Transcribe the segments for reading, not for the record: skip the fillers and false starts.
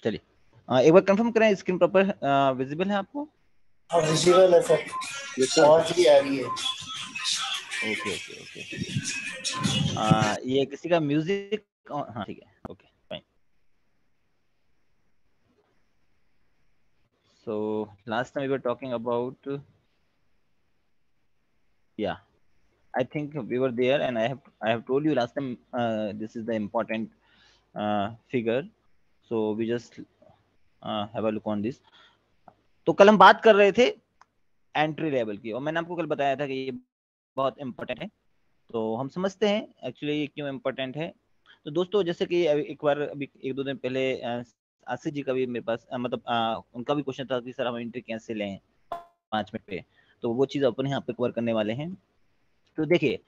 चलिए एक बार कंफर्म करें, स्क्रीन प्रॉपर विजिबल है आपको? हाँ विजुअल है सर, ये सर। आवाज भी आ रही है। Okay okay okay. ये किसी का म्यूजिक, हाँ ठीक है, okay fine. So last time we were talking about, yeah, I think we were there, and I have told you last time, this is the important figure, so we just have a look on this. तो कल हम बात कर रहे थे entry level की, और मैंने आपको कल बताया था कि ये बहुत इंपॉर्टेंट है। तो हम समझते हैं एक्चुअली ये क्यों इम्पोर्टेंट है। तो दोस्तों जैसे कि एक बार अभी 1-2 दिन पहले आसिफ जी का भी मेरे पास मतलब उनका भी क्वेश्चन था कि सर हम एंट्री कैसे लें 5 मिनट पे, तो वो चीज़ अपन यहाँ पे कवर करने वाले हैं। तो देखिए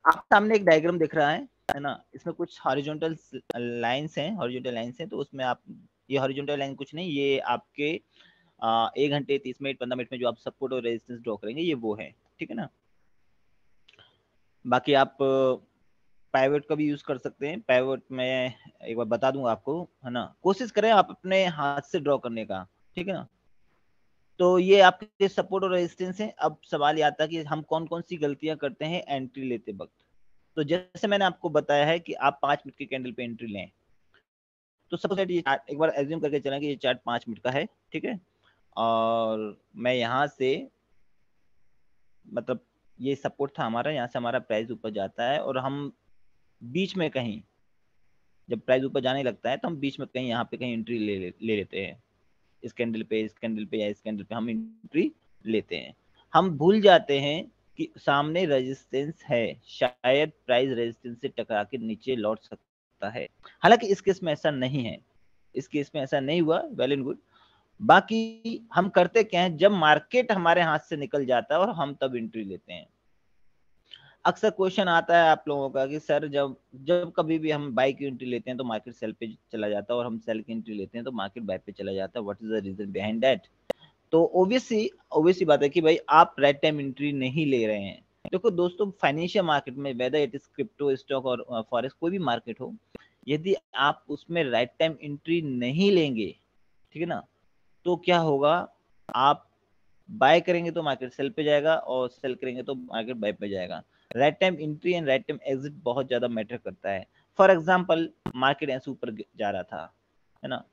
आप सामने एक डायग्राम दिख रहा है ना, इसमें कुछ हॉरिजॉन्टल लाइंस हैं, हॉरिजॉन्टल लाइंस हैं। तो उसमें आप, ये हॉरिजॉन्टल लाइन कुछ नहीं, ये आपके 1 घंटे 30 मिनट 15 मिनट में जो आप सपोर्ट और रेजिस्टेंस ड्रॉ करेंगे, ये वो है, ठीक है ना। बाकी आप पाइवट का भी यूज कर सकते हैं। पाइवट में एक बार बता दूंगा आपको, है ना, कोशिश करें आप अपने हाथ से ड्रॉ करने का, ठीक है ना। तो ये आपके सपोर्ट और रेजिस्टेंस है। अब सवाल ये आता है कि हम कौन कौन सी गलतियां करते हैं एंट्री लेते वक्त। तो जैसे मैंने आपको बताया है कि आप 5 मिनट की कैंडल पे एंट्री लें, तो सबसे पहले ये चार्ट एक बार एज्यूम करके चलें कि ये चार्ट 5 मिनट का है, ठीक है। और मैं यहाँ से, मतलब ये सपोर्ट था हमारा, यहाँ से हमारा प्राइस ऊपर जाता है, और हम बीच में कहीं, जब प्राइस ऊपर जाने लगता है तो हम बीच में कहीं यहाँ पे कहीं एंट्री ले लेते हैं। इस कैंडल पे, इस कैंडल पे या इस कैंडल पे हम एंट्री लेते हैं। हम भूल जाते हैं कि सामने रेजिस्टेंस है, शायद प्राइस रेजिस्टेंस से टकरा के नीचे लौट सकता है। हालांकि इस केस में ऐसा नहीं है, इस केस में ऐसा नहीं हुआ, वेल एंड गुड। बाकी हम करते क्या है, जब मार्केट हमारे हाथ से निकल जाता है और हम तब एंट्री लेते हैं। अक्सर क्वेश्चन आता है आप लोगों का कि सर जब जब कभी भी हम बाई की एंट्री लेते हैं तो मार्केट सेल पे चला जाता है, और हम सेल की एंट्री लेते हैं तो मार्केट बाय पे चला जाता है, what is the reason behind that. तो ओबियसली बात है कि भाई आप राइट टाइम एंट्री नहीं ले रहे हैं। देखो दोस्तों, फाइनेंशियल मार्केट में, whether it is crypto, stock और फॉरेक्स, कोई भी मार्केट हो, यदि आप उसमें राइट टाइम एंट्री नहीं लेंगे, ठीक है ना, तो क्या होगा, आप बाय करेंगे तो मार्केट सेल पे जाएगा, और सेल करेंगे तो मार्केट बाय पे जाएगा। Right time entry and right time exit बहुत ज्यादा मैटर करता है। फॉर एग्जांपल, मार्केट ऐसे ऊपर जा रहा था, है ना,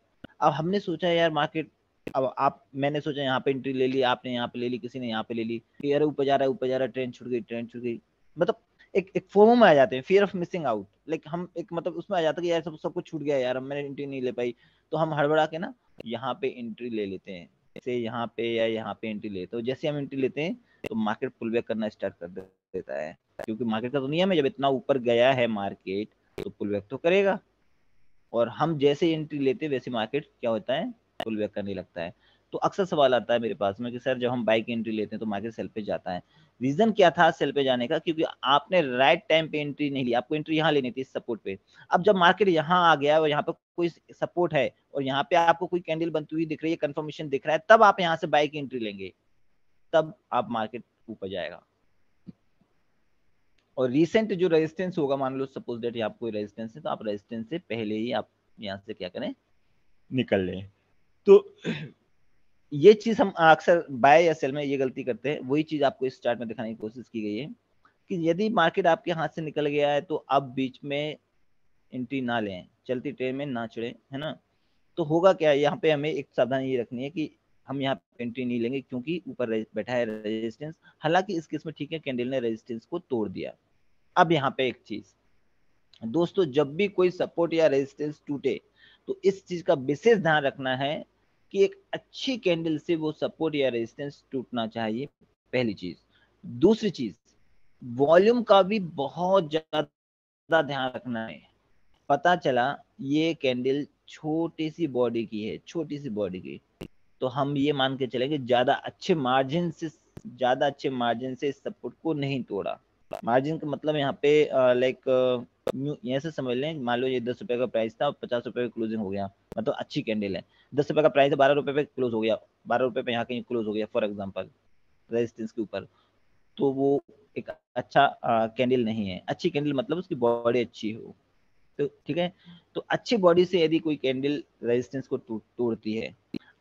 अब हमने सोचा यार मार्केट, अब आप, मैंने सोचा यहाँ पे एंट्री ले ली, आपने यहाँ पे ले ली, किसी ने यहाँ पे ले ली, यार ऊपर जा रहा है, ऊपर जा रहा है, ट्रेन छूट गई, ट्रेन छूट गई, मतलब एक फोमो में आ जाते हैं, fear of missing out, like हम एक मतलब उसमें आ जाता है कि यार सब कुछ छूट गया यार, अब मैंने एंट्री नहीं ले पाई। तो हम हड़बड़ा के ना यहाँ पे एंट्री ले लेते हैं, जैसे यहाँ पे या यहाँ पे एंट्री लेते हो। जैसे हम एंट्री लेते हैं तो मार्केट पुल बैक करना स्टार्ट कर देता है, क्योंकि मार्केट का तो नियम है, जब इतना ऊपर गया है मार्केट तो पुल बैक तो करेगा। और हम जैसे एंट्री लेते हैं वैसे मार्केट क्या होता है, पुल बैक करने लगता है। तो अक्सर सवाल आता है मेरे पास में कि सर जब हम बाई की एंट्री लेते हैं तो मार्केट सेल पे जाता है। रीजन क्या था सेल पे जाने का, क्योंकि आपने राइट टाइम पे एंट्री नहीं ली, आपको एंट्री यहाँ लेनी थी सपोर्ट पे। अब जब मार्केट यहाँ आ गया और यहाँ पे कोई सपोर्ट है, और यहाँ पे आपको कोई कैंडल बनती हुई दिख रही है, कंफर्मेशन दिख रहा है, तब आप यहाँ से बाई की एंट्री लेंगे, तब आप मार्केट ऊपर जाएगा। और रिसेंट जो रेजिस्टेंस होगा, मान लो सपोज दैट यहाँ कोई रेजिस्टेंस है, तो आप रेजिस्टेंस से पहले ही आप यहाँ से क्या करें, निकल लें। तो ये चीज हम अक्सर बाय या सेल में ये गलती करते हैं, वही चीज आपको इस चार्ट में दिखाने की कोशिश की गई है कि यदि मार्केट आपके हाथ से निकल गया है तो अब बीच में एंट्री ना लें, चलती ट्रेन में ना चढ़े, है ना। तो होगा क्या, यहाँ पे हमें एक सावधानी ये रखनी है कि हम यहाँ पे एंट्री नहीं लेंगे, क्योंकि ऊपर बैठा है रेजिस्टेंस। हालांकि इस केस में ठीक है, कैंडल ने रेजिस्टेंस को तोड़ दिया। अब यहाँ पे एक चीज दोस्तों, जब भी कोई सपोर्ट या रेजिस्टेंस टूटे तो इस चीज का विशेष ध्यान रखना है कि एक अच्छी कैंडल से वो सपोर्ट या रेजिस्टेंस टूटना चाहिए, पहली चीज। दूसरी चीज, वॉल्यूम का भी बहुत ज्यादा ध्यान रखना है। पता चला ये कैंडल छोटी सी बॉडी की है, छोटी सी बॉडी की, तो हम ये मान के चलेंगे ज्यादा अच्छे मार्जिन से इस सपोर्ट को नहीं तोड़ा। मार्जिन का मतलब यहाँ पे लाइक यहाँ से समझ लें, मान लो ये 10 रुपए का प्राइस था और 50 रुपए का क्लोजिंग हो गया, मतलब अच्छी कैंडल है। 10 रुपए का प्राइस है, 12 रुपए पे क्लोज हो गया, 12 रुपए पे यहाँ कहीं क्लोज हो गया फॉर एग्जाम्पल, रेजिस्टेंस के ऊपर। तो वो एक अच्छा कैंडल नहीं है। अच्छी कैंडल मतलब उसकी बॉडी अच्छी हो, तो ठीक है, तो अच्छी बॉडी से यदि कोई कैंडल रेजिस्टेंस को तोड़ती है,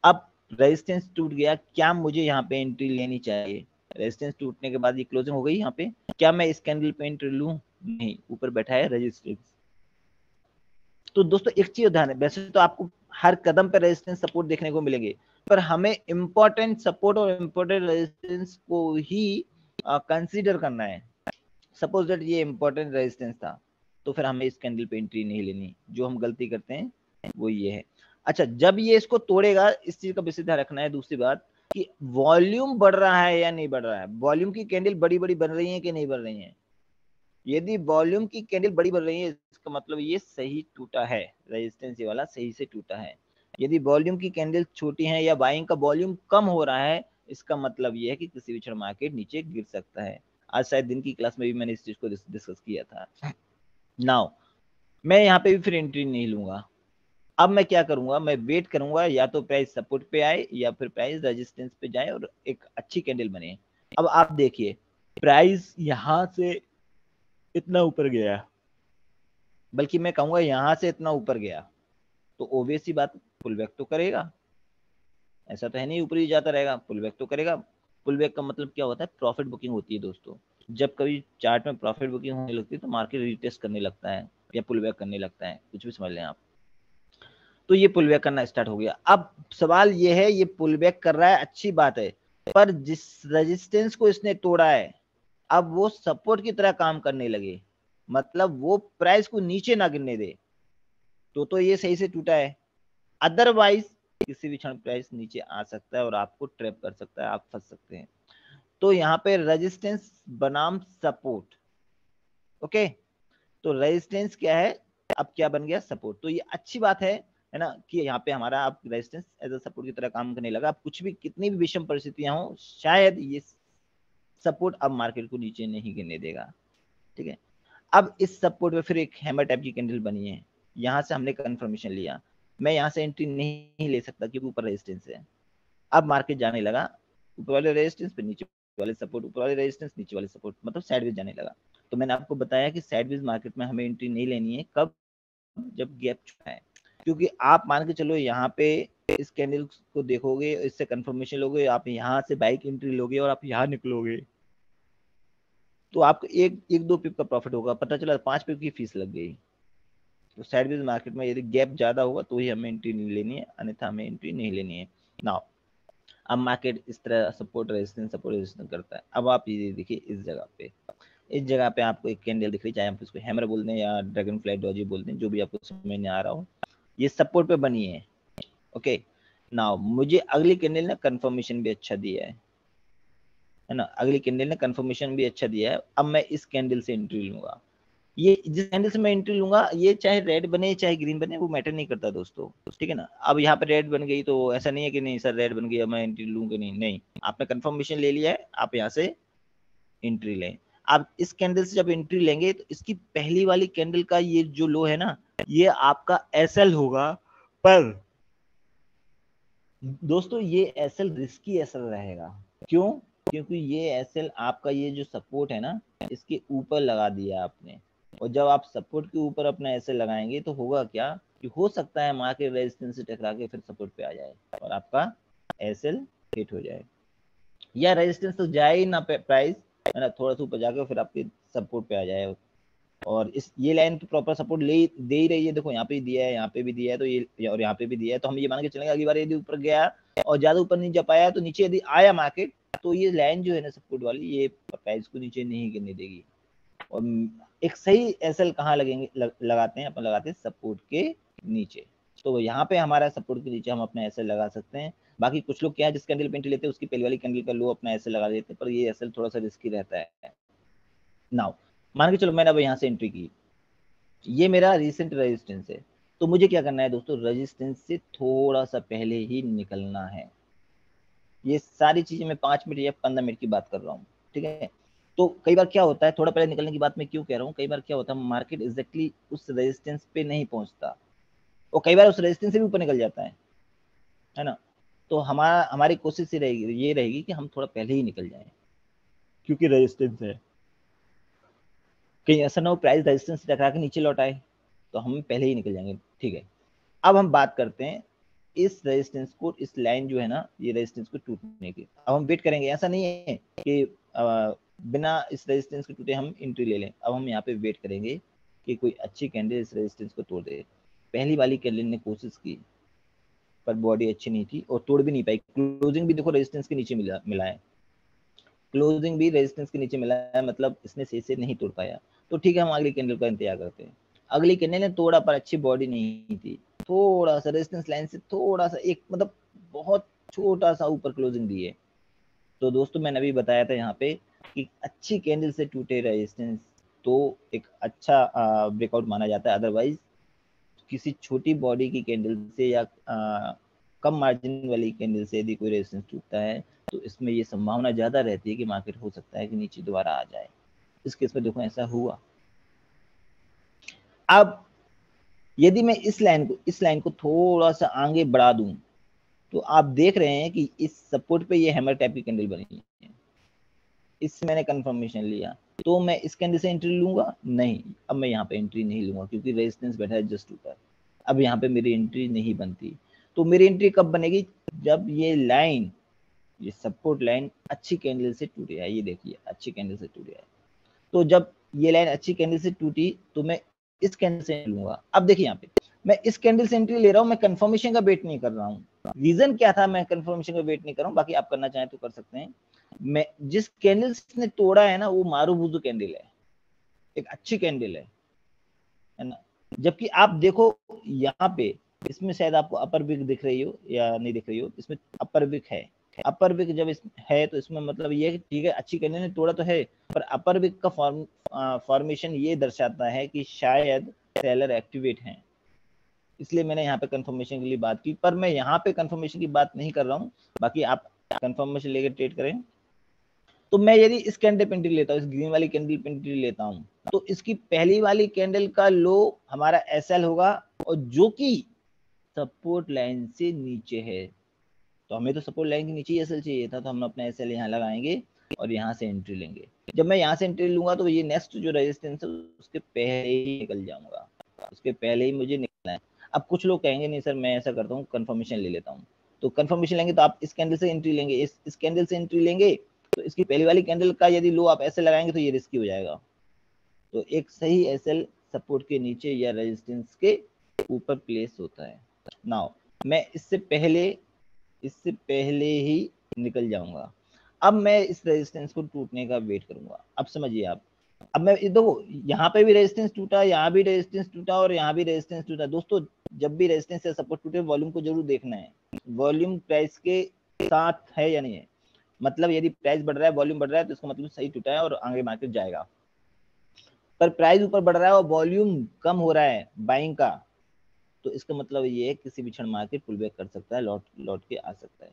अब रेजिस्टेंस टूट गया, क्या मुझे यहाँ पे एंट्री लेनी चाहिए? रेजिस्टेंस टूटने के बाद ये क्लोजिंग हो गई यहाँ पे, क्या मैं इस कैंडल पे एंट्री लूं? नहीं, ऊपर बैठा है रेजिस्टेंस। तो दोस्तों एक चीज ध्यान है, वैसे तो आपको हर कदम पे रेजिस्टेंस सपोर्ट देखने को मिलेंगे, पर हमें इंपॉर्टेंट सपोर्ट और इंपॉर्टेंट रेजिस्टेंस को ही कंसीडर करना है। सपोज दैट ये इंपॉर्टेंट रेजिस्टेंस था, तो फिर हमें इस कैंडल पे एंट्री नहीं लेनी। जो हम गलती करते हैं वो ये है। अच्छा, जब ये इसको तोड़ेगा, इस चीज का विशेष ध्यान रखना है। दूसरी बात कि वॉल्यूम बढ़ रहा है या नहीं बढ़ रहा है, वॉल्यूम की कैंडल बड़ी बड़ी बन रही है कि नहीं बन रही है। यदि वॉल्यूम की कैंडल बड़ी बन रही है, इसका मतलब ये सही टूटा है, रेजिस्टेंस ये वाला सही से टूटा है। यदि वॉल्यूम की कैंडल छोटी है या बाइंग का वॉल्यूम कम हो रहा है, इसका मतलब ये है कि किसी भी क्षण मार्केट नीचे गिर सकता है। आज शायद दिन की क्लास में भी मैंने इस चीज को डिस्कस किया था। नाउ मैं यहाँ पे भी फिर एंट्री नहीं लूंगा। अब मैं क्या करूंगा, मैं वेट करूंगा, या तो प्राइस सपोर्ट पे आए या फिर प्राइस रेजिस्टेंस पे जाए और एक अच्छी कैंडल बने। अब आप देखिए, प्राइस यहाँ से इतना ऊपर गया, बल्कि मैं कहूंगा यहाँ से इतना ऊपर गया, तो ओबियस सी बात, पुल बैक तो करेगा। ऐसा तो है नहीं ऊपर ही जाता रहेगा, पुल बैक तो करेगा। पुल बैक का मतलब क्या होता है? प्रॉफिट बुकिंग होती है दोस्तों। जब कभी चार्ट में प्रॉफिट बुकिंग होने लगती है तो मार्केट रीटेस्ट करने लगता है या पुल बैक करने लगता है, कुछ भी समझ लें आप। तो ये पुल बैक करना स्टार्ट हो गया। अब सवाल ये है, ये पुल बैक कर रहा है, अच्छी बात है, पर जिस रेजिस्टेंस को इसने तोड़ा है, अब वो सपोर्ट की तरह काम करने लगे, मतलब वो प्राइस को नीचे ना गिरने दे, तो ये सही से टूटा है। अदरवाइज किसी भी क्षण प्राइस नीचे आ सकता है और आपको ट्रैप कर सकता है, आप फंस सकते हैं। तो यहाँ पे रेजिस्टेंस बनाम सपोर्ट। ओके, तो रेजिस्टेंस क्या है, अब क्या बन गया? सपोर्ट। तो ये अच्छी बात है ना, कि यहाँ पे हमारा अब रेजिस्टेंस एज अ सपोर्ट की तरह काम करने लगा। अब कुछ भी, कितनी भी विषम परिस्थितियां हो, शायद ये सपोर्ट अब मार्केट को नीचे नहीं गिरने देगा। ठीक है, अब इस सपोर्ट पे फिर एक हैमर टाइप की कैंडल बनी है। यहाँ से हमने कंफर्मेशन लिया, मैं यहाँ से एंट्री नहीं ले सकता क्योंकि ऊपर रेजिस्टेंस है। अब मार्केट जाने लगा, ऊपर वाले रेजिस्टेंस पे नीचे वाले सपोर्ट, ऊपर वाले रेजिस्टेंस नीचे वाले सपोर्ट, मतलब साइडवेज जाने लगा। तो मैंने आपको बताया कि साइडवेज मार्केट में हमें एंट्री नहीं लेनी है। कब? जब गैप छूटा है। क्योंकि आप मान के चलो यहाँ पे इस कैंडल को देखोगे, इससे कंफर्मेशन लोगे, आप यहाँ से बाइक एंट्री लोगे और आप यहाँ निकलोगे, तो आपको एक एक दो पिप का प्रॉफिट होगा, पता चला 5 पिप की फीस लग गई। तो साइडवेज मार्केट में यदि गैप ज्यादा होगा तो ही हमें एंट्री नहीं लेनी है, अन्यथा हमें एंट्री नहीं लेनी है। नाउ अब मार्केट इस तरह सपोर्ट रेजिस्टेंस करता है। अब आप ये देखिए, इस जगह पे आपको एक कैंडल दिख रही है, चाहे आप इसको हैमर बोल दें या ड्रैगन फ्लाई डॉजी बोल दें, जो भी आपको समझ में आ रहा हो, ये सपोर्ट पे बनी है। ओके, नाउ मुझे अगली कैंडल ने कंफर्मेशन भी अच्छा दिया है ना, अगली कैंडल ने कंफर्मेशन भी अच्छा दिया है। अब मैं इस कैंडल से एंट्री लूंगा। ये जिस कैंडल से मैं एंट्री लूंगा, ये चाहे रेड बने चाहे ग्रीन बने, वो मैटर नहीं करता दोस्तों। ठीक है ना, अब यहाँ पे रेड बन गई तो ऐसा नहीं है कि नहीं सर रेड बन गई अब मैं एंट्री लूंगा नहीं, नहीं, आपने कंफर्मेशन ले लिया है, आप यहाँ से एंट्री लें। आप इस कैंडल से जब एंट्री लेंगे तो इसकी पहली वाली कैंडल का ये जो लो है ना, ये आपका एसएल होगा। पर दोस्तों ये एसएल रिस्की एसएल रहेगा। क्यों? क्योंकि ये एसएल आपका ये जो सपोर्ट है ना, इसके ऊपर लगा दिया आपने, और जब आप सपोर्ट के ऊपर अपना एसएल लगाएंगे तो होगा क्या कि हो सकता है मार्केट रेजिस्टेंस से टकरा के फिर सपोर्ट पे आ जाए और आपका एसएल हिट हो जाए, या रेजिस्टेंस तो जाए ही ना प्राइस, है ना, थोड़ा सा ऊपर जाकर फिर आपके सपोर्ट पे आ जाए। और इस ये लाइन तो प्रॉपर सपोर्ट ले दे ही रही है, देखो यहाँ पे भी दिया है, यहाँ पे भी दिया है, तो ये और यहाँ पे भी दिया है, तो हम ये मान के चलेंगे अगली बार यदि ऊपर गया और ज्यादा ऊपर नहीं जा पाया तो नीचे यदि आया मार्केट, तो ये लाइन जो है ना सपोर्ट वाली, ये प्राइस को नीचे नहीं गिरने देगी। और एक सही एसएल कहाँ लगेंगे, लगाते हैं अपन, लगाते हैं सपोर्ट के नीचे। तो यहाँ पे हमारा सपोर्ट के नीचे हम अपना एसएल लगा सकते हैं। बाकी कुछ लोग क्या है, जिस कैंडल पे एंट्री लेते हैं उसकी पहली वाली कैंडल का लो अपना एसएल लगा देते हैं, पर ये एसएल थोड़ा सा रिस्की रहता है। नाउ मान के चलो मैंने अब यहाँ से एंट्री की, ये मेरा रिसेंट रेजिस्टेंस है, तो मुझे क्या करना है दोस्तों, रेजिस्टेंस से थोड़ा सा पहले ही निकलना है। ये सारी चीजें मैं 5 मिनट या 15 मिनट की बात कर रहा हूँ। ठीक है, तो कई बार क्या होता है, थोड़ा पहले निकलने की बात मैं क्यों कह रहा हूँ, कई बार क्या होता है मार्केट एग्जैक्टली उस रेजिस्टेंस पे नहीं पहुंचता, और कई बार उस रेजिस्टेंस से भी ऊपर निकल जाता है ना। तो हमारी कोशिश ये रहेगी कि हम थोड़ा पहले ही निकल जाएं, क्योंकि रेजिस्टेंस है, कहीं ऐसा ना हो प्राइस रेजिस्टेंस से टकरा के नीचे लौट आए, तो हम पहले ही निकल जाएंगे, ठीक है। अब हम बात करते हैं इस रेजिस्टेंस को, इस लाइन जो है ना, ये रेजिस्टेंस को टूटने की। अब हम वेट करेंगे, ऐसा नहीं है कि बिना इस रेजिस्टेंस के टूटे हम एंट्री ले लें। अब हम यहाँ पे वेट करेंगे कि कोई अच्छी कैंडल इस रेजिस्टेंस को तोड़ दे। पहली वाली कैंडल ने कोशिश की पर बॉडी अच्छी नहीं थी और तोड़ भी नहीं पाई। क्लोजिंग भी देखो रेजिस्टेंस के नीचे मिला है, क्लोजिंग भी रेजिस्टेंस के नीचे मिला है, मतलब इसने सही से नहीं तोड़ पाया। तो ठीक है, हम अगली कैंडल का इंतजार करते हैं। अगली कैंडल ने तोड़ा पर अच्छी बॉडी नहीं थी, थोड़ा सा रेजिस्टेंस लाइन से थोड़ा सा, एक मतलब बहुत छोटा सा ऊपर क्लोजिंग दी है। तो दोस्तों मैंने अभी बताया था यहाँ पे कि अच्छी कैंडल से टूटे रेजिस्टेंस तो एक अच्छा ब्रेकआउट माना जाता है। अदरवाइज किसी छोटी बॉडी की कैंडल से या कम मार्जिन वाली कैंडल से यदि कोई रेजिस्टेंस टूटता है तो इसमें ये संभावना ज्यादा रहती है कि मार्केट हो सकता है कि नीचे दोबारा आ जाए। इस केस में देखो ऐसा हुआ। अब यदि मैं इस लाइन को थोड़ा सा आगे बढ़ा दूं तो आप देख रहे हैं कि इस सपोर्ट पे ये हैमर टाइप की कैंडल बनी है। इससे मैंने कंफर्मेशन लिया, तो मैं इस कैंडल से एंट्री लूंगा? नहीं, अब मैं यहाँ पे एंट्री नहीं लूंगा क्योंकि रेजिस्टेंस बैठा है जस्ट ऊपर। अब यहाँ पे मेरी एंट्री नहीं बनती। तो मेरी एंट्री कब बनेगी? जब ये लाइन, ये सपोर्ट लाइन अच्छी कैंडल से टूट है। ये देखिए अच्छी कैंडल से टूट है। तो जब ये लाइन अच्छी कैंडल से टूटी तो मैं इस कैंडल से लूंगा। अब देखिए यहाँ पे मैं इस कैंडल से एंट्री ले रहा हूँ, मैं कंफर्मेशन का वेट नहीं कर रहा हूँ। रीजन क्या था मैं कंफर्मेशन का वेट नहीं कर रहा हूँ, बाकी आप करना चाहें तो कर सकते हैं। मैं जिस कैंडल ने तोड़ा है ना वो मारूबुजू कैंडल है, एक अच्छी कैंडल है ना। जबकि आप देखो यहाँ पे इसमें शायद आपको अपर विक दिख रही हो या नहीं दिख रही हो, इसमें अपर विक है। अपर विक जब इस है तो इसमें मतलब ये है कि ठीक है अच्छी कैंडल ने तोड़ा तो है, पर अपर विक का फॉर्मेशन ये दर्शाता है कि शायद सेलर एक्टिवेट हैं। इसलिए मैंने यहाँ पे कंफर्मेशन के लिए बात की, पर मैं यहाँ पे कंफर्मेशन की बात नहीं कर रहा हूँ। बाकी आप कंफर्मेशन लेकर ट्रेड करें। तो मैं यदि इस कैंडल पे एंट्री लेता हूँ, इस ग्रीन वाली कैंडल पे एंट्री लेता हूँ, तो इसकी पहली वाली कैंडल का लो हमारा एसएल होगा और जो कि सपोर्ट लाइन से नीचे है। तो हमें तो सपोर्ट लाइन के नीचे ही एसएल चाहिए था, तो हम अपना एसएल यहाँ लगाएंगे और यहाँ से एंट्री लेंगे। जब मैं यहाँ से एंट्री लूंगा तो ये नेक्स्ट जो रेजिस्टेंस है उसके पहले ही निकल जाऊंगा, उसके पहले ही मुझे निकलना है। अब कुछ लोग कहेंगे नहीं सर मैं ऐसा करता हूँ कंफर्मेशन ले लेता हूँ। तो कंफर्मेशन लेंगे तो आप इस कैंडल से एंट्री लेंगे, इस कैंडल से एंट्री लेंगे, तो इसकी पहली वाली कैंडल का यदि लो आप ऐसे लगाएंगे तो ये रिस्की हो जाएगा। तो एक सही एसएल सपोर्ट के नीचे या रेजिस्टेंस के ऊपर प्लेस होता है। नाउ मैं इससे पहले ही निकल जाऊंगा। अब मैं इस रेजिस्टेंस को टूटने का वेट करूंगा। अब समझिए आप, अब मैं देखो यहाँ पे भी रेजिस्टेंस टूटा, यहाँ भी रेजिस्टेंस टूटा और यहाँ भी रेजिस्टेंस टूटा। दोस्तों जब भी रेजिस्टेंस या सपोर्ट टूटे वॉल्यूम को जरूर देखना है, वॉल्यूम प्राइस के साथ है या नहीं है। मतलब यदि प्राइस बढ़ रहा है वॉल्यूम बढ़ रहा है तो इसका मतलब सही टूटा है और आगे मार्केट जाएगा। पर प्राइस ऊपर बढ़ रहा है और वॉल्यूम कम हो रहा है बाइंग का, तो इसका मतलब ये है किसी भी क्षण मार्केट पुल बैक कर सकता है, लौट लौट के आ सकता है।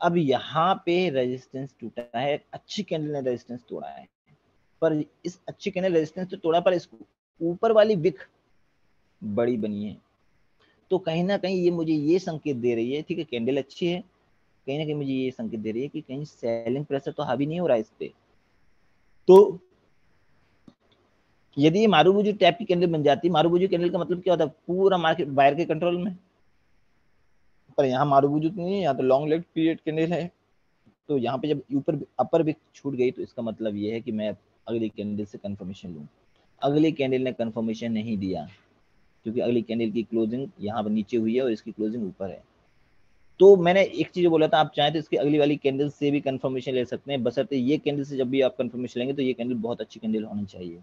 अब यहाँ पे रेजिस्टेंस टूटा है, अच्छी कैंडल ने रेजिस्टेंस तोड़ा है, पर इस अच्छी कैंडल रेजिस्टेंस तो तोड़ा पर इसको ऊपर वाली विक बड़ी बनी है। तो कहीं ना कहीं ये मुझे ये संकेत दे रही है, ठीक है कैंडल अच्छी है, कहीं ना कहीं मुझे ये संकेत दे रही है कि कहीं सेलिंग प्रेशर तो हावी नहीं हो रहा है इस पे। तो यदि ये मारूबुजू टाइप की कैंडल बन जाती, मारूबुजू कैंडल का मतलब क्या होता है, पूरा मार्केट बायर के कंट्रोल में, पर यहाँ मारूबुजू तो नहीं है, यहाँ तो लॉन्ग लेग पीरियड कैंडल है। तो यहाँ पे जब ऊपर अपर भी छूट गई तो इसका मतलब ये है कि मैं अगली कैंडल से कंफर्मेशन लूँ। अगली कैंडल ने कंफर्मेशन नहीं दिया क्योंकि अगली कैंडल की क्लोजिंग यहाँ पर नीचे हुई है और इसकी क्लोजिंग ऊपर है। तो मैंने एक चीज बोला था, आप चाहें तो इसकी अगली वाली कैंडल से भी कंफर्मेशन ले सकते हैं, बशर्ते ये कैंडल से जब भी आप कंफर्मेशन लेंगे तो ये कैंडल बहुत अच्छी कैंडल होनी चाहिए,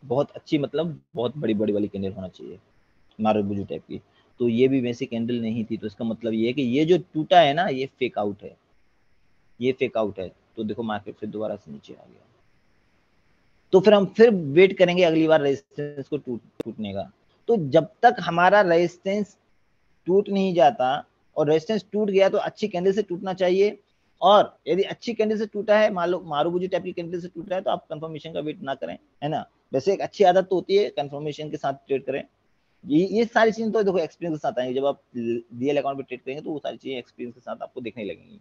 बहुत अच्छी मतलब बहुत बड़ी बड़ी वाली कैंडल होना चाहिए मारूबुजू टाइप की। तो ये भी वैसी कैंडल नहीं थी, तो इसका मतलब ये है कि ये जो टूटा है ना ये फेक आउट है, ये फेक आउट है। तो देखो मार्केट फिर दोबारा से नीचे आ गया। तो फिर हम फिर वेट करेंगे अगली बार रेजिस्टेंस को टूटने का। तो जब तक हमारा रेजिस्टेंस टूट नहीं जाता, और रेजिस्टेंस टूट गया तो अच्छी कैंडल से टूटना चाहिए। और यदि अच्छी कैंडल से टूटा है, मान लो मारूबुजू टाइप की कैंडल से टूटा है, तो आप कंफर्मेशन का वेट ना करें, है ना। वैसे एक अच्छी आदत तो होती है कंफर्मेशन के साथ ट्रेड करें। ये सारी चीजें तो देखो एक्सपीरियंस के साथ आएंगी, जब आप रियल अकाउंट पे ट्रेड करेंगे तो वो सारी चीजें एक्सपीरियंस के साथ आपको देखने लगेंगी।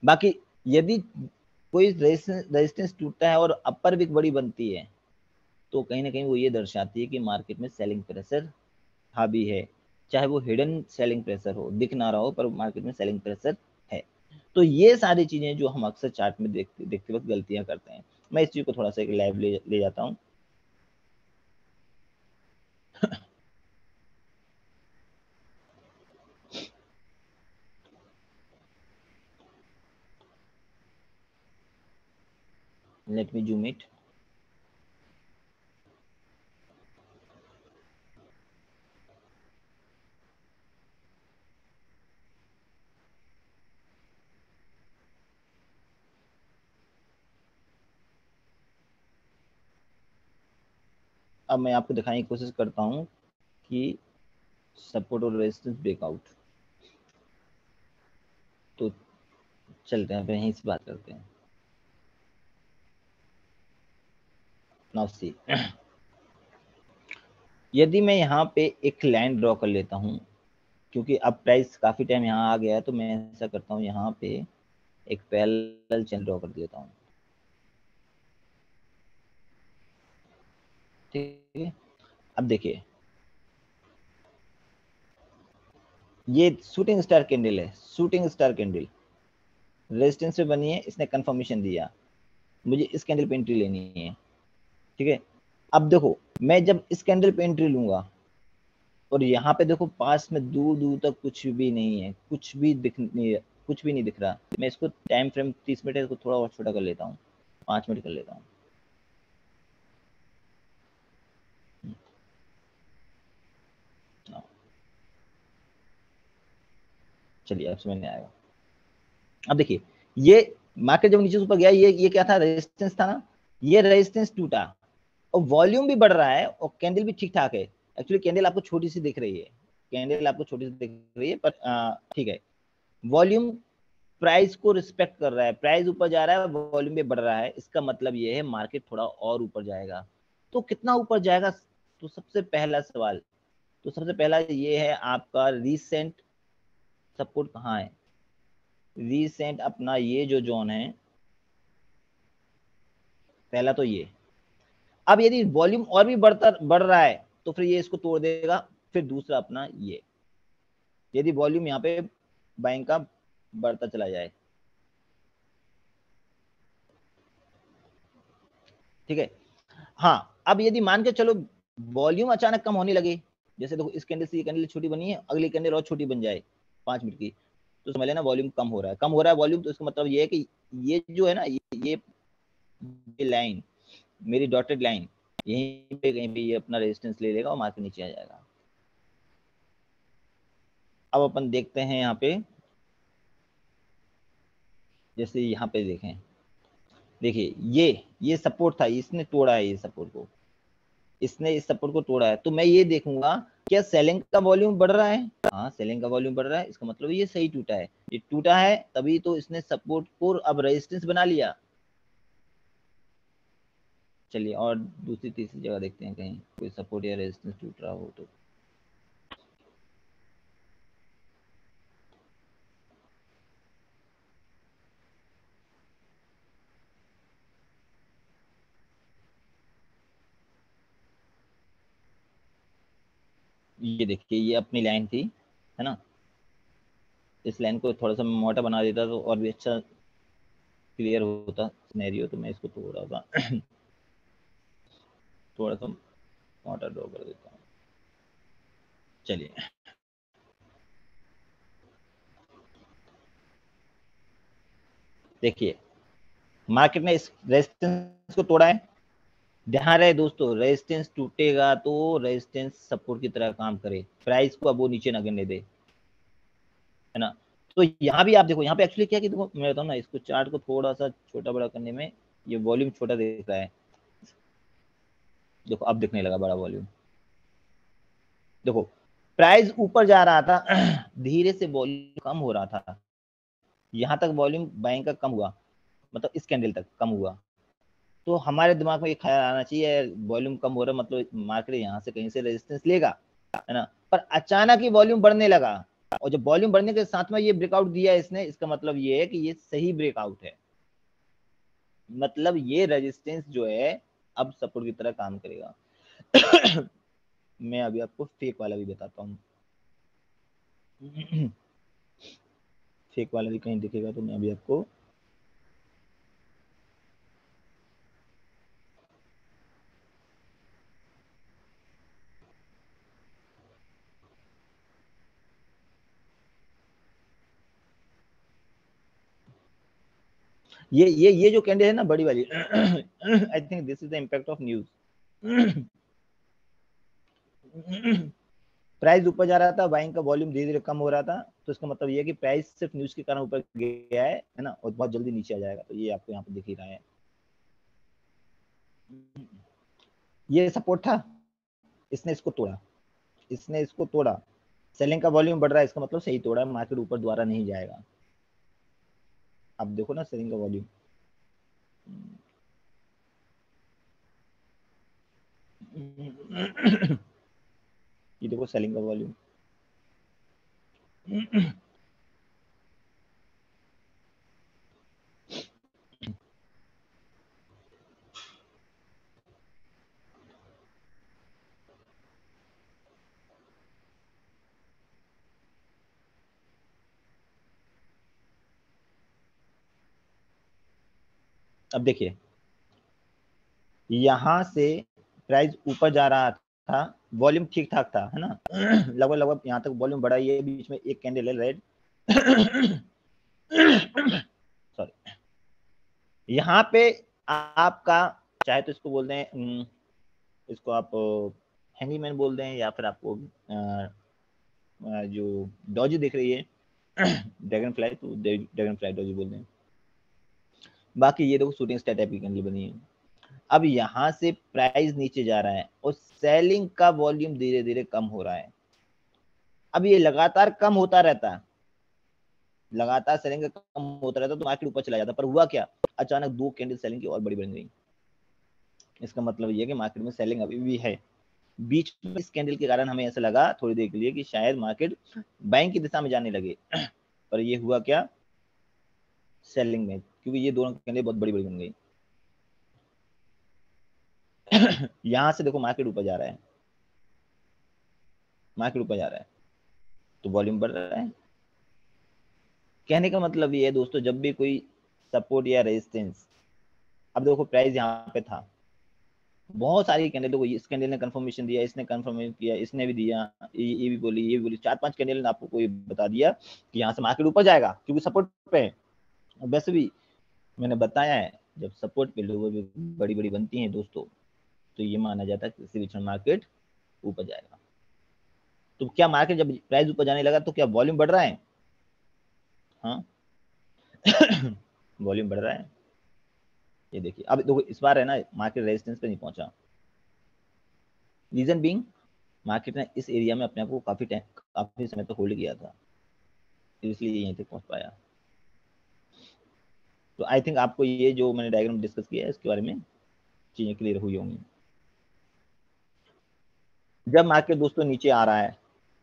बाकी यदि कोई रेजिस्टेंस टूटता है और अपर विक बड़ी बनती है तो कहीं ना कहीं वो ये दर्शाती है कि मार्केट में सेलिंग प्रेशर हावी है, चाहे वो हिडन सेलिंग प्रेशर हो, दिख ना रहा हो, पर मार्केट में सेलिंग प्रेशर है। तो ये सारी चीजें जो हम अक्सर चार्ट में देखते वक्त गलतियां करते हैं, मैं इस चीज को थोड़ा सा एक लाइव ले जाता हूँ। Let me zoom it. अब मैं आपको दिखाने की कोशिश करता हूँ कि सपोर्ट और रेजिस्टेंस ब्रेकआउट। तो चलते हैं, यहीं से बात करते हैं। नाउ सी, यदि मैं यहाँ पे एक लाइन ड्रॉ कर लेता हूँ, क्योंकि अब प्राइस काफी टाइम यहाँ आ गया है, तो मैं ऐसा करता हूँ, यहाँ पे एक पैरेलल चैनल ड्रॉ कर देता हूँ। ठीक है, अब देखिए ये शूटिंग स्टार कैंडल है, शूटिंग स्टार कैंडल रेजिस्टेंस पे बनी है, इसने कंफर्मेशन दिया, मुझे इस कैंडल पे एंट्री लेनी है। ठीक है, अब देखो मैं जब इस कैंडल पे एंट्री लूंगा और यहाँ पे देखो पास में दूर दूर तक कुछ भी नहीं है, कुछ भी दिख नहीं, कुछ भी नहीं दिख रहा। मैं इसको टाइम फ्रेम 30 मिनट है, इसको थोड़ा और छोटा कर लेता हूँ, 5 मिनट कर लेता हूँ। चलिए अब समझ में आएगा। अब देखिए ये मार्केट जब नीचे ऊपर गया, ये क्या था, रेजिस्टेंस था ना, ये रेजिस्टेंस टूटा और वॉल्यूम भी बढ़ रहा है और कैंडल भी ठीक ठाक है। एक्चुअली कैंडल आपको छोटी सी दिख रही है, कैंडल आपको छोटी सी दिख रही है, पर ठीक है, वॉल्यूम प्राइस को रिस्पेक्ट कर रहा है, प्राइस ऊपर जा रहा है, वॉल्यूम भी बढ़ रहा है, इसका मतलब ये है मार्केट थोड़ा और ऊपर जाएगा। तो कितना ऊपर जाएगा, तो सबसे पहला सवाल, तो सबसे पहला ये है आपका रीसेंट सपोर्ट कहाँ है। रीसेंट अपना ये जो जोन है, पहला तो ये। अब यदि वॉल्यूम और भी बढ़ रहा है तो फिर ये इसको तोड़ देगा। फिर दूसरा अपना ये, यदि वॉल्यूम यहाँ पे बाइंग का बढ़ता चला जाए, ठीक है। हाँ, अब यदि मान के चलो वॉल्यूम अचानक कम होने लगे, जैसे देखो इस कैंडल से ये कैंडल छोटी बनी है, अगली कैंडल और छोटी बन जाए 5 मिनट की, तो समझ लेना वॉल्यूम कम हो रहा है, कम हो रहा है वॉल्यूम। तो इसका मतलब ये है कि ये जो है ना, ये लाइन, मेरी डॉटेड लाइन, यहीं पे कहीं पे ये अपना रेजिस्टेंस ले लेगा और मार्केट नीचे आ जाएगा। अब अपन देखते हैं यहाँ पे, जैसे यहाँ पे देखें, देखिए ये सपोर्ट था, इसने तोड़ा है, ये सपोर्ट को, इसने इस सपोर्ट को तोड़ा है। तो मैं ये देखूंगा क्या सेलिंग का वॉल्यूम बढ़ रहा है। हाँ, सेलिंग का वॉल्यूम बढ़ रहा है, इसका मतलब ये सही टूटा है, ये टूटा है तभी तो इसने सपोर्ट को अब रेजिस्टेंस बना लिया। चलिए और दूसरी तीसरी जगह देखते हैं, कहीं कोई सपोर्ट या रेजिस्टेंस टूट रहा हो तो। ये देखिए ये अपनी लाइन थी, है ना, इस लाइन को थोड़ा सा मोटा बना देता तो और भी अच्छा क्लियर होता सिनेरियो। तो मैं इसको थोड़ा सा थोड़ा सा मोटा ड्रॉ कर देता हूँ। चलिए देखिए मार्केट ने इस रेजिस्टेंस को तोड़ा है। ध्यान रहे दोस्तों, रेजिस्टेंस टूटेगा तो रेजिस्टेंस सपोर्ट की तरह काम करे, प्राइस को अब वो नीचे न गिरने दे, है ना। तो यहाँ भी आप देखो, यहाँ पे एक्चुअली क्या कि देखो मैं बताऊँ ना, इसको चार्ट को थोड़ा सा छोटा बड़ा करने में ये वॉल्यूम छोटा दिख रहा है, देखो अब दिखने लगा बड़ा वॉल्यूम। देखो प्राइस ऊपर जा रहा था धीरे से वॉल्यूम कम हो रहा था, यहाँ तक वॉल्यूम बाइंग का कम हुआ, मतलब इस कैंडल तक कम हुआ। तो हमारे दिमाग में ये ख्याल आना चाहिए वॉल्यूम कम हो रहा है मतलब मार्केट यहाँ से कहीं से रेजिस्टेंस लेगा, है ना। पर अचानक ही वॉल्यूम बढ़ने लगा, और जब वॉल्यूम बढ़ने के साथ में ये ब्रेकआउट दिया इसने, इसका मतलब ये है कि ये सही ब्रेकआउट है, मतलब ये रेजिस्टेंस जो है अब सपोर्ट की तरह काम करेगा। मैं अभी आपको फेक वाला भी बताता हूँ। फेक वाला भी कहीं दिखेगा तो मैं अभी आपको ये जो कैंडल है ना बड़ी वाली, I think this is the impact of news. Price ऊपर जा रहा था, बाइंग का वॉल्यूम धीरे धीरे कम हो रहा था, तो इसका मतलब ये है कि प्राइस सिर्फ न्यूज के कारण ऊपर गया है ना, और बहुत जल्दी नीचे आ जाएगा। तो ये आपको यहाँ पे दिख ही रहा है, ये सपोर्ट था, इसने इसको तोड़ा, इसने इसको तोड़ा, सेलिंग का वॉल्यूम बढ़ रहा है, इसका मतलब सही तोड़ा है, मार्केट ऊपर दोबारा नहीं जाएगा। अब देखो ना सेलिंग का वॉल्यूम, ये देखो सेलिंग का वॉल्यूम। अब देखिए यहां से प्राइस ऊपर जा रहा था, वॉल्यूम ठीक ठाक था, है ना, लगभग लगभग यहाँ तक वॉल्यूम बढ़ा, ये बीच में एक कैंडल है रेड, सॉरी, यहाँ पे आपका चाहे तो इसको बोल दें, इसको आप हैंगीमैन बोल दें, या फिर आपको जो डॉजी दिख रही है ड्रैगन फ्लाई, तो ड्रैगन फ्लाई डॉजी बोल दें। बाकी ये देखो शूटिंग स्टार टाइप की कैंडल बनी है। अब यहाँ से प्राइस नीचे जा रहा है और सेलिंग का वॉल्यूम धीरे धीरे कम हो रहा है। अब ये लगातार कम होता रहता है, लगातार सेलिंग का कम होता रहता तो मार्केट ऊपर चला जाता, पर हुआ क्या, अचानक दो कैंडल सेलिंग की और बड़ी बन गई। इसका मतलब ये है कि मार्केट में सेलिंग अभी भी है। बीच में इस कैंडल के कारण हमें ऐसा लगा थोड़ी देर के लिए कि शायद मार्केट बाइंग की दिशा में जाने लगे, पर ये हुआ क्या, सेलिंग में, क्योंकि ये दोनों कैंडल बहुत बड़ी बड़ी बन गई। यहां से देखो मार्केट ऊपर जा रहा है, मार्केट ऊपर जा रहा है तो वॉल्यूम बढ़ रहा है। कहने का मतलब ये है दोस्तों, जब भी कोई सपोर्ट या रेजिस्टेंस, अब देखो प्राइस यहाँ पे था, बहुत सारी कैंडल, देखो इस कैंडल ने कंफर्मेशन दिया, इसने कंफर्म किया, इसने भी दिया, ये भी बोली, ये भी बोली, चार पांच कैंडल ने आपको कोई बता दिया कि यहाँ से मार्केट ऊपर जाएगा क्योंकि सपोर्ट पे है। वैसे भी मैंने बताया है, जब सपोर्ट पे लोगों बड़ी बड़ी बनती हैं दोस्तों, तो ये माना जाता है कि किसी भी क्षण मार्केट ऊपर जाएगा। तो क्या मार्केट जब प्राइस ऊपर जाने लगा तो क्या वॉल्यूम बढ़ रहा है? हाँ, वॉल्यूम बढ़ रहा है। ये देखिए अब देखो इस बार है ना मार्केट रेजिस्टेंस पे नहीं पहुंचा, रीजन बीइंग मार्केट ने इस एरिया में अपने आप को काफी समय तक होल्ड किया था, इसलिए यहीं तक पहुंच पाया। तो आई थिंक आपको ये जो मैंने डायग्राम डिस्कस किया है इसके बारे में चीजें क्लियर हुई होंगी। जब मार्केट दोस्तों नीचे आ रहा है,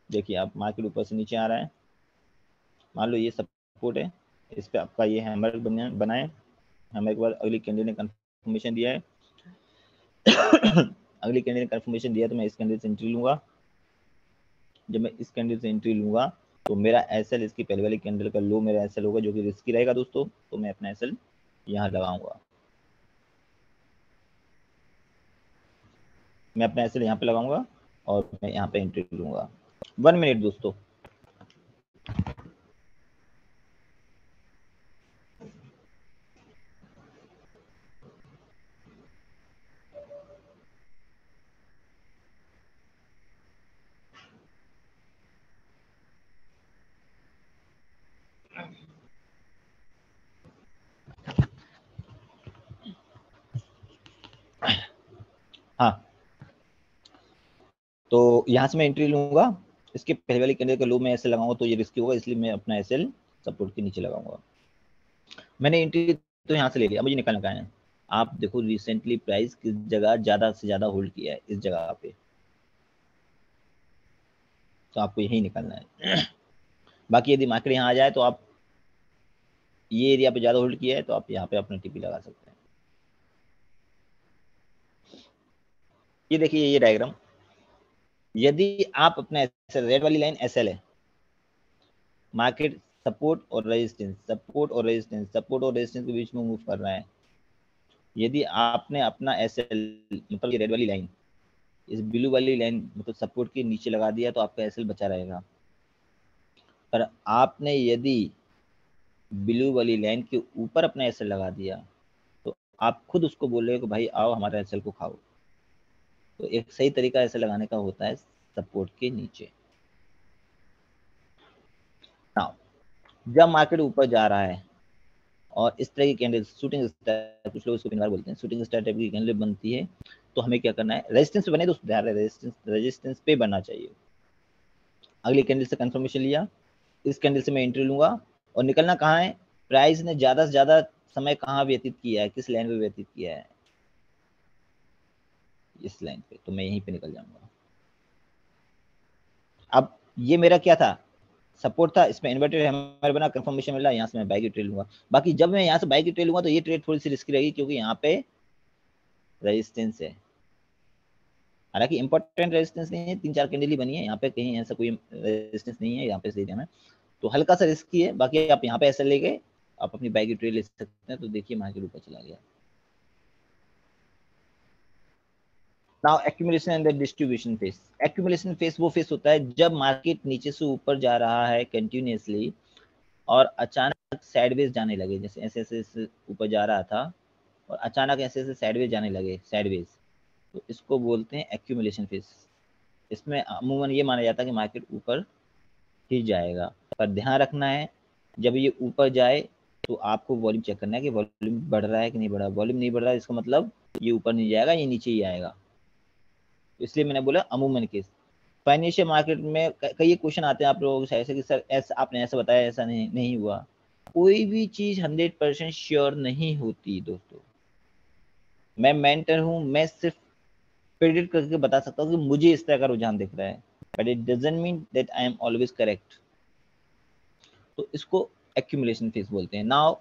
देखिए आप मार्केट ऊपर से नीचे आ रहा है, मान लो ये सपोर्ट है, इस पे आपका ये हैमर बना है, हैमर के बाद अगली कैंडल ने कंफर्मेशन दिया है। अगली कैंडल ने कंफर्मेशन दिया तो मैं इस कैंडल से एंट्री लूंगा। जब मैं इस कैंडल से एंट्री लूंगा तो मेरा एसएल, इसकी पहले वाली कैंडल का लो मेरा एसएल होगा, जो कि रिस्की रहेगा दोस्तों, तो मैं अपना एसएल यहाँ लगाऊंगा, मैं अपना एसएल यहाँ पे लगाऊंगा और मैं यहाँ पे एंट्री लूंगा। 1 मिनट दोस्तों। हाँ, तो यहाँ से मैं एंट्री लूंगा, इसके पहले वाली कैंडल का लो मैं ऐसे लगाऊंगा तो ये रिस्की होगा, इसलिए मैं अपना एसएल सपोर्ट के नीचे लगाऊंगा। मैंने एंट्री तो यहाँ से ले लिया, मुझे निकलना कहाँ है। आप देखो रिसेंटली प्राइस किस जगह ज्यादा से ज्यादा होल्ड किया है, इस जगह पे, तो आपको यही निकलना है। बाकी यदि मार्केट यहाँ आ जाए तो आप ये एरिया पे ज्यादा होल्ड किया है तो आप यहाँ पे अपना टीपी लगा सकते हैं। ये देखिए ये डायग्राम, यदि आप अपना एसएल, रेड वाली लाइन एसएल है, मार्केट सपोर्ट और रेजिस्टेंस, सपोर्ट और रेजिस्टेंस, सपोर्ट और रेजिस्टेंस के बीच में मूव कर रहा है। यदि आपने अपना एसएल मतलब ये रेड वाली लाइन इस ब्लू वाली लाइन मतलब सपोर्ट के नीचे लगा दिया तो आपका एसएल बचा रहेगा। पर आपने यदि ब्लू वाली लाइन के ऊपर अपना एसएल लगा दिया तो आप खुद उसको बोल रहे हो कि भाई आओ हमारा एसएल को खाओ। तो एक सही तरीका एसएल लगाने का होता है सपोर्ट के नीचे। नाउ जब मार्केट ऊपर जा रहा है और इस तरह की कैंडल शूटिंग स्टार, कुछ लोग इसको पिन बार बोलते हैं, शूटिंग स्टार टाइप की कैंडल बनती है, तो हमें क्या करना है, रेजिस्टेंस पे बने तो ध्यान रहे रेजिस्टेंस पे बनना चाहिए। अगली कैंडल से कंफर्मेशन लिया, इस कैंडल से मैं एंट्री लूंगा और निकलना कहाँ है, प्राइस ने ज्यादा से ज्यादा समय कहाँ व्यतीत किया है, किस लाइन पे व्यतीत किया है, इस लाइन पे, तो मैं यहीं पे निकल जाऊंगा। अब ये मेरा क्या था, सपोर्ट था, इसमें इन्वर्टेड हैमर बना, कंफर्मेशन मिला, यहाँ से मैं बाई की ट्रेड लूंगा। बाकी जब मैं यहाँ से बाई की ट्रेड लूंगा तो ये ट्रेड थोड़ी सी रिस्की रहेगी क्योंकि यहाँ पे रेजिस्टेंस है, हालांकि इंपॉर्टेंट रेजिस्टेंस नहीं है, 3-4 कैंडल ही बनी है, यहाँ पे कहीं ऐसा कोई रेजिस्टेंस नहीं है, यहाँ पे सही ध्यान है, तो हल्का सा रिस्की है। बाकी आप यहाँ पे ऐसा ले गए, आप अपनी बाई की ट्रेड ले सकते हैं। तो देखिए मार्केट ऊपर चला गया। Now accumulation and the distribution face. Accumulation face वो फेस होता है जब मार्केट नीचे से ऊपर जा रहा है कंटिन्यूअसली और अचानक साइडवेज जाने लगे, जैसे ऐसे ऐसे ऊपर जा रहा था और अचानक ऐसे ऐसे साइडवेज जाने लगे, साइडवेज, तो इसको बोलते हैं एक्यूमुलेशन फेस। इसमें अमूमन ये माना जाता है कि मार्केट ऊपर ही जाएगा, पर ध्यान रखना है जब ये ऊपर जाए तो आपको वॉल्यूम चेक करना है कि वॉल्यूम बढ़ रहा है कि नहीं बढ़ रहा। वॉल्यूम नहीं बढ़ रहा है इसका मतलब ये ऊपर नहीं जाएगा, ये नीचे ही आएगा। इसलिए मैंने बोला अमूमन केस। फाइनेंशियल मार्केट में कई क्वेश्चन आते हैं आप लोगों से ऐसे कि सर ऐसा आपने ऐसा बताया, ऐसा नहीं हुआ। कोई भी चीज 100% श्योर नहीं होती दोस्तों। मैं मेंटर हूं, मैं सिर्फ प्रेडिक्ट करके बता सकता हूँ कि मुझे इस तरह का रुझान दिख रहा है, but it doesn't mean that I am always correct. तो इसको एक्यूमुलेशन फेज बोलते हैं। नाउ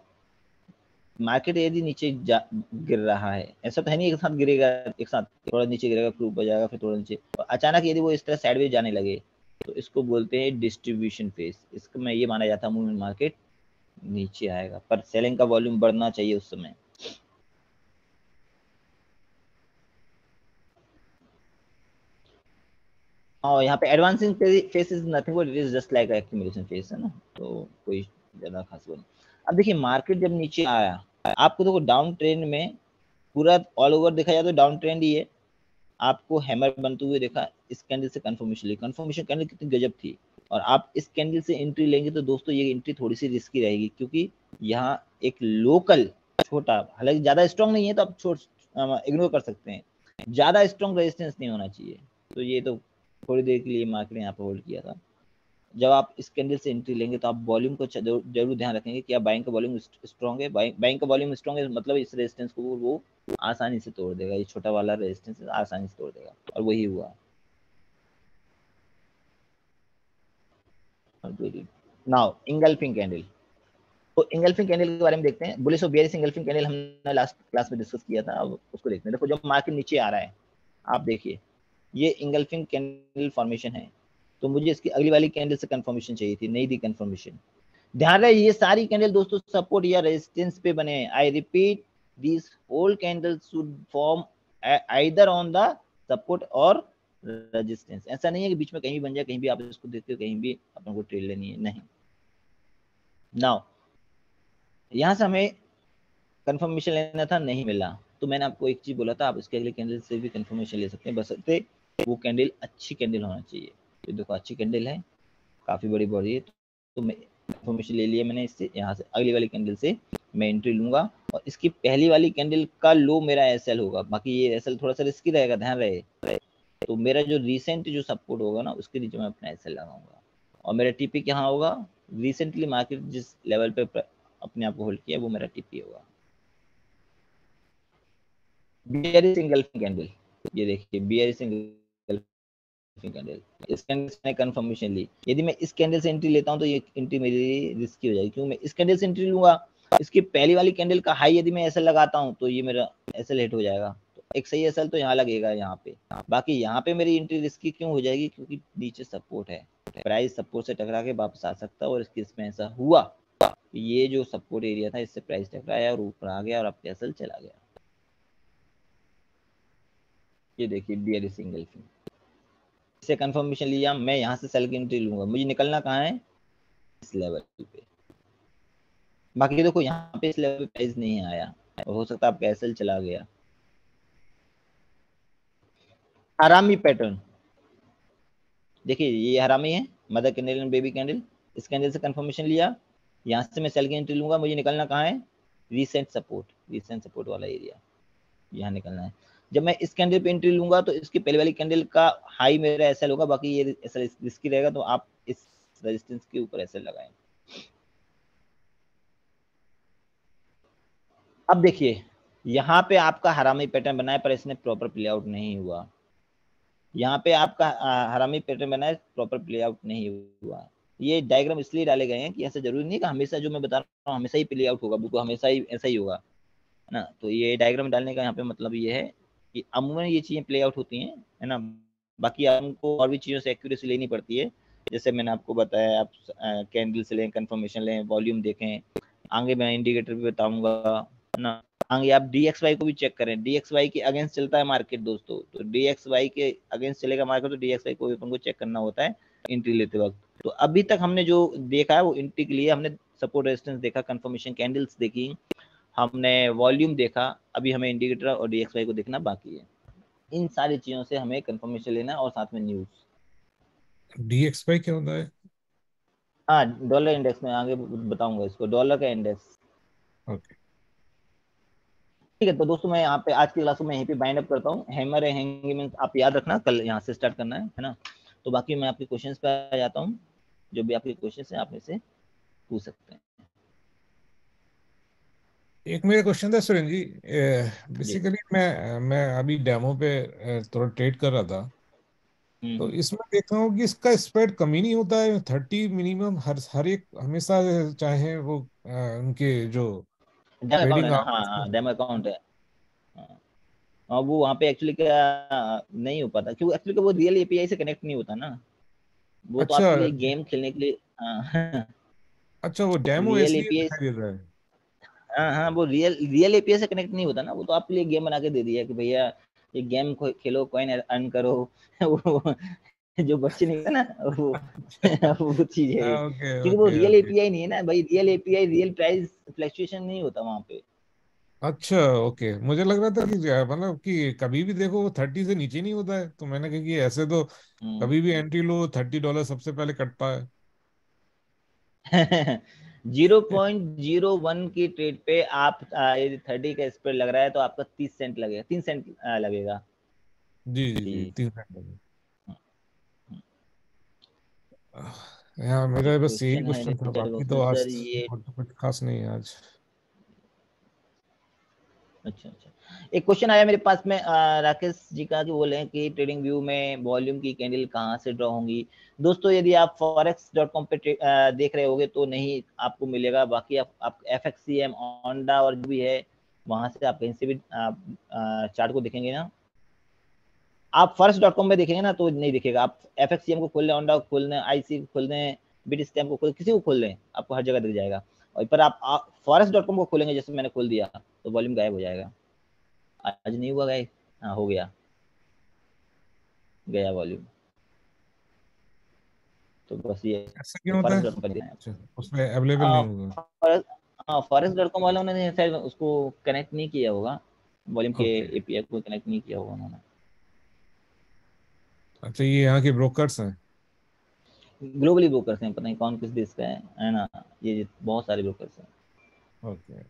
मार्केट यदि नीचे गिर रहा है, ऐसा तो है नहीं एक साथ गिरेगा, एक साथ थोड़ा नीचे गिरेगा फिर ऊपर जाएगा फिर थोड़ा नीचे, तो अचानक यदि वो इस तरह साइडवेज जाने लगे तो इसको बोलते हैं डिस्ट्रीब्यूशन फेज। इसको मैं ये माना जाता हूँ मार्केट नीचे आएगा, पर सेलिंग का वॉल्यूम बढ़ना चाहिए उस समय। और यहाँ पे advancing face is nothing but it is just like accumulation face है ना, तो कोई ज्यादा खास वो नहीं। अब देखिए मार्केट जब नीचे आया, आपको देखो डाउन ट्रेंड में पूरा ऑल ओवर देखा जाए तो डाउन ट्रेंड ही है, आपको हैमर बनते हुए देखा, इस कैंडल से कंफर्मेशन ली, कंफर्मेशन कैंडल कितनी गजब थी, और आप इस कैंडल से एंट्री लेंगे तो दोस्तों ये एंट्री थोड़ी सी रिस्की रहेगी क्योंकि यहाँ एक लोकल छोटा, हालांकि ज्यादा स्ट्रॉन्ग नहीं है तो आप छोड़ इग्नोर कर सकते हैं, ज्यादा स्ट्रॉन्ग रेजिस्टेंस नहीं होना चाहिए। तो ये तो थोड़ी देर के लिए मार्केट ने यहाँ पे होल्ड किया था। जब आप इस कैंडल से एंट्री लेंगे तो आप वॉल्यूम को जरूर ध्यान रखेंगे कि आप बाइंग का वॉल्यूम स्ट्रॉन्ग है, बाइंग का वॉल्यूम स्ट्रॉन्ग है मतलब इस रेजिस्टेंस को वो आसानी से तोड़ देगा, ये छोटा वाला रेजिस्टेंस आसानी से तोड़ देगा, और वही हुआ। Now engulfing candle. तो इंगल्फिंग कैंडल के बारे में देखते हैं। बुलिश और बेयरिश इंगल्फिंग कैंडल हमने लास्ट क्लास में डिस्कस किया था, अब उसको देखते हैं। देखो जब मार्केट नीचे आ रहा है, आप देखिए ये इंगल्फिंग कैंडल फॉर्मेशन है, तो मुझे इसकी अगली वाली कैंडल से कंफर्मेशन चाहिए थी, नहीं दी कंफर्मेशन। ध्यान रहे ये सारी कैंडल दोस्तों सपोर्ट या रेजिस्टेंस पे बने हैं। I repeat, this whole candle should form either on the support और रेजिस्टेंस। ऐसा नहीं है कि बीच में कहीं भी बन जाए, कहीं भी आप इसको देखते हो, कहीं भी अपन को ट्रेड लेनी है, नहीं। नाउ यहां से हमें कंफर्मेशन लेना था, नहीं मिला, तो मैंने आपको एक चीज बोला था, आप इसके अगले कैंडल से भी कंफर्मेशन ले सकते हैं, बशर्ते वो कैंडल अच्छी कैंडल होना चाहिए। तो देखो अच्छी कैंडल है, काफी बड़ी बॉडी है, तो मैं कंफर्मेशन ले लिया मैंने इससे। यहाँ से अगली वाली कैंडल से मैं एंट्री लूंगा और इसकी पहली वाली कैंडल का लो मेरा एसएल होगा। बाकी ये एसएल थोड़ा सा रिस्की रहेगा, ध्यान रहे। तो मेरा जो रिसेंट जो सपोर्ट होगा ना उसके नीचे मैं अपना एसएल लगाऊंगा, और मेरा टीपी कहाँ होगा, रिसेंटली मार्केट जिस लेवल पे अपने आप को होल्ड किया वो मेरा टीपी होगा। बियरिश इंगल्फिंग कैंडल, ये देखिए बियरिश इंगल्फिंग कैंडल, इस कैंडल से मैंने कंफर्मेशन ली। यदि मैं इस कैंडल से एंट्री लेता हूं तो ये एंट्री मेरी रिस्की हो जाएगी, क्यों, मैं इस कैंडल से एंट्री लूंगा, इसकी पहली वाली कैंडल का हाई यदि मैं ऐसे लगाता हूं तो ये मेरा ऐसे हिट हो जाएगा, तो एक सही एसएल तो यहाँ लगेगा यहाँ पे, बाकी यहाँ पे मेरी एंट्री रिस्की क्यों हो जाएगी, क्योंकि नीचे सपोर्ट है, प्राइस सपोर्ट से टकरा के वापस आ सकता है, और इसके इसमें ऐसा हुआ ये जो सपोर्ट एरिया था इससे प्राइस टकराया और ऊपर आ गया और अब एसएल चला गया। ये देखिए DLE सिंगल फिन, इससे कंफर्मेशन लिया, मैं यहाँ से सेल की एंट्री लूंगा, मुझे निकलना कहाँ है, इस लेवल पे। बाकी देखो यहाँ पे इस लेवल पे प्राइस नहीं आया, हो सकता है आपका एसएल चला गया। हरामी पैटर्न देखिए, ये हरामी है, mother candle and baby candle, इस कैंडल से कंफर्मेशन लिया, यहाँ से मैं सेल की एंट्री लूंगा, मुझे निकलना कहाँ है, रीसेंट सपोर्ट वाला एरिया, यहाँ निकलना है। जब मैं इस कैंडल पे एंट्री लूंगा तो इसकी पहले वाली कैंडल का हाई मेरा एसएल होगा, बाकी ये एसएल रिस्की रहेगा, तो आप इस रेजिस्टेंस के ऊपर एसएल लगाएं। अब देखिए यहाँ पे आपका हरामी पैटर्न बना है पर इसने प्रॉपर प्ले आउट नहीं हुआ, यहाँ पे आपका हरामी पैटर्न बना है, प्रॉपर प्ले आउट नहीं हुआ। ये डायग्राम इसलिए डाले गए हैं कि ऐसा जरूरी नहीं कि हमेशा जो मैं बता रहा हूँ हमेशा ही प्ले आउट होगा, बिल्कुल हमेशा ही ऐसा ही होगा, है ना। तो ये डायग्राम डालने का यहाँ पे मतलब ये है कि अमूमन ये चीजें प्ले आउट होती हैं, है ना। बाकी आपको और भी चीजों से एक्यूरेसी लेनी पड़ती है, जैसे मैंने आपको बताया, आप कैंडल से लें, कंफर्मेशन लें, वॉल्यूम देखें, आगे मैं इंडिकेटर भी बताऊंगा, है ना। आगे आप DXY को भी चेक करें, DXY के अगेंस्ट चलता है मार्केट दोस्तों, तो DXY के अगेंस्ट चलेगा मार्केट, तो DXY को भी अपन को चेक करना होता है एंट्री लेते वक्त। तो अभी तक हमने जो देखा है वो एंट्री के लिए हमने सपोर्ट रेजिस्टेंस देखा, कंफर्मेशन कैंडल्स देखी, हमने वॉल्यूम देखा, अभी हमें इंडिकेटर और DXY को देखना बाकी है। इन सारी चीजों से हमें कंफर्मेशन लेना और साथ में न्यूज। DXY क्या होता है? हाँ, डॉलर इंडेक्स में आगे बताऊंगा इसको, डॉलर का इंडेक्स। ओके ठीक है, तो दोस्तों मैं यहाँ पे आज की क्लास को मैं यहीं पे बाइंड अप करता हूँ। हैमर हैंगिंग में आप याद रखना, कल यहाँ से स्टार्ट करना है ना। तो बाकी मैं आपके क्वेश्चंस पे आ जाता हूँ, जो भी आपके क्वेश्चंस हैं आप मेरे से पूछ सकते हैं। एक मेरा क्वेश्चन था सुरेंद्र जी, जी। बेसिकली मैं अभी डेमो पे थोड़ा ट्रेड कर रहा था, तो हम्म। इसमें देख रहा हूँ कि इसका स्प्रेड कम ही नहीं होता है, 30 मिनिमम हर एक हमेशा, चाहे वो उनके जो डेमो अकाउंट है ट्रेडिंग ना, हाँ आवर्स हाँ हैं। डेमो अकाउंट है। हाँ, और वो वहाँ पे एक्चुअली क्या नहीं हो पाता, क्योंकि एक्चुअली वो रियल एपीआई से कनेक्ट नहीं होता ना, वो तो अच्छा आपके लिए गेम खेलने के लिए। हाँ, अच्छा, वो डेमो रियल इसलिए एपीआई, दिखाई देता है। हाँ हाँ, वो रियल एपीआई से कनेक्ट नहीं होता ना, वो तो आपके लिए गेम बना के दे दिया कि भैया ये गेम खेलो, कॉइन अर्न करो। वो जो बच्चे नहीं होता ना, वो वो चीज है, ओके क्योंकि वो ओके रियल ओके, एपीआई नहीं है ना भाई, real API real price fluctuation नहीं होता वहाँ पे। अच्छा ओके, मुझे लग रहा था कि मतलब कि कभी भी देखो वो 30 से नीचे नहीं होता है, तो मैंने कहा कि ऐसे तो हम्म। कभी भी एंट्री लो $30 सबसे पहले कटता है। 0.01 की ट्रेड पे आप यदि 30 का स्प्रेड लग रहा है तो आपका 30 सेंट लगेगा, 3 सेंट लगेगा। जी जी जी, जी। 3 सेंट। यार एक मेरा बस यही क्वेश्चन है क्वेश्चन था, डिजिटल बाकी तो वॉचर आज सर, ये और तो कुछ खास नहीं है आज। अच्छा अच्छा, एक क्वेश्चन आया मेरे पास में राकेश जी का, कि बोले कि ट्रेडिंग व्यू में वॉल्यूम की कैंडल कहाँ से ड्रॉ होंगी। दोस्तों यदि आप forex.com पे देख रहे होगे तो नहीं आपको मिलेगा, बाकी आप FXCM ओंडा और जो भी है वहां से आप कहीं से भी चार्ट को देखेंगे ना, आप forex.com पे देखेंगे ना तो नहीं दिखेगा, आप FXCM को खोल लें, ओंडा को खोल लें, IC को खोल लें, बिटस्टैम्प को खोल, किसी को खोल लें, आपको हर जगह दिख जाएगा। और पर आप forex.com को खोलेंगे, जैसे मैंने खोल दिया तो वॉल्यूम गायब हो जाएगा। आज नहीं हुआ गाइस, हाँ हो गया, गया वॉल्यूम। तो बस ये ऐसा क्यों होता फॉरेक्स है? डॉट कॉम पर देना अच्छा, उसमें अवेलेबल नहीं होगा। है। हाँ, फॉरेक्स.com वालों ने शायद उसको कनेक्ट नहीं किया होगा, वॉल्यूम के ओके, एपीआई को कनेक्ट नहीं किया होगा उन्होंने। अच्छा ये यहाँ के ब्रोकर्स हैं। ग्लोबली ब्रोकर्स हैं, पता नहीं कौन किस देश का है ना, ये बहुत सारे ब्रोकर्स हैं। ओके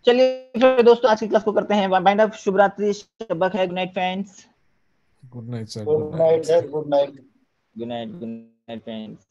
चलिए फिर दोस्तों आज की क्लास को करते हैं बाइंड अप। शुभ रात्रि, शब्बा खैर, good night friends. Good night sir, good good night night. Sir, good night. Good night, good night friends.